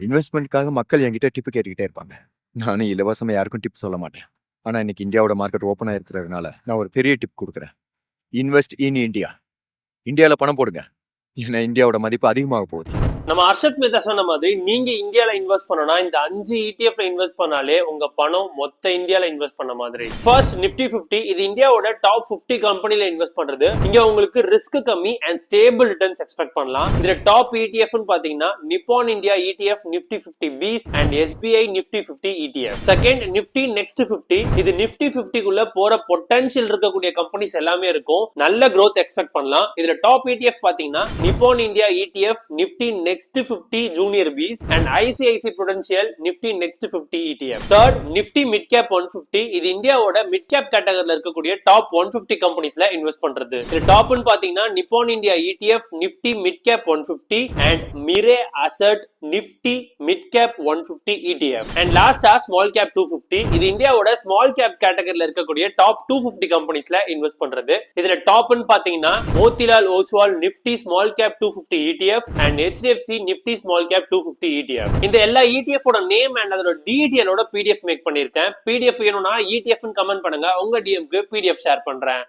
இன்வெஸ்ட்மெண்ட்காக மக்கள் என்கிட்ட டிப்பு கேட்டுக்கிட்டே இருப்பாங்க. நானும் இலவசமா யாருக்கும் டிப் சொல்ல மாட்டேன். ஆனா இன்னைக்கு இந்தியாவோட மார்க்கெட் ஓப்பனா இருக்கிறதுனால நான் ஒரு பெரிய டிப் கொடுக்குறேன். Invest in India. இந்தியாவில் பணம் போடுங்க. ஏன்னா இந்தியாவோட மதிப்பு அதிகமாக போகுது. நம்ம அர்ஷத் மேத்தா சொன்ன மாதிரி நீங்க இந்தியால இன்வெஸ்ட் பண்ணனா இந்த 5 ETF இன்வெஸ்ட் பண்ணாலே உங்க பணம் மொத்த இந்தியால இன்வெஸ்ட் பண்ண மாதிரி. ஃபர்ஸ்ட் நிஃப்டி 50 இது இந்தியாவோட டாப் 50 கம்பெனில இன்வெஸ்ட் பண்றது. இங்க உங்களுக்கு ரிஸ்க் கம்மி அண்ட் ஸ்டேபிள் ரிட்டர்ன்ஸ் எக்ஸ்பெக்ட் பண்ணலாம். இதுல டாப் ETF னு பாத்தீங்கன்னா Nippon India ETF Nifty 50 BeES and SBI Nifty 50 ETF. Second Nifty next 50 இது நிஃப்டி 50 குள்ள போற பொட்டன்ஷியல் இருக்கக்கூடிய கம்பெனிஸ் எல்லாமே இருக்கும். நல்ல growth எக்ஸ்பெக்ட் பண்ணலாம். இதுல டாப் ETF பாத்தீங்கன்னா Nippon India ETF Nifty next 50 junior BeES and ICICI Prudential Nifty next 50 ETF. Third Nifty mid cap 150 இது இந்தியாவோட மிட் கேப் கேட்டகரியில இருக்கக்கூடிய டாப் 150 கம்பெனிஸ்ல இன்வெஸ்ட் பண்றது. இது டாப்னு பாத்தீங்கன்னா Nippon India ETF Nifty mid cap 150 and Mirae asset Nifty mid cap 150 ETF. And லாஸ்டா small cap 250 இது இந்தியாவோட ஸ்மால் கேப் கேட்டகரியில இருக்கக்கூடிய டாப் 250 கம்பெனிஸ்ல இன்வெஸ்ட் பண்றது. இதுல டாப்னு பாத்தீங்கன்னா Motilal Oswal Nifty small cap 250 ETF and HDFC Nifty small cap 250 ETF. இந்த எல்லா ETF ஓட நேம் அண்ட் அதோட டீடைலோட PDF மேக் பண்ணிருக்கேன். PDF வேணும்னா ETF னு கமெண்ட் பண்ணுங்க. உங்க DM க்கு PDF ஷேர் பண்றேன்.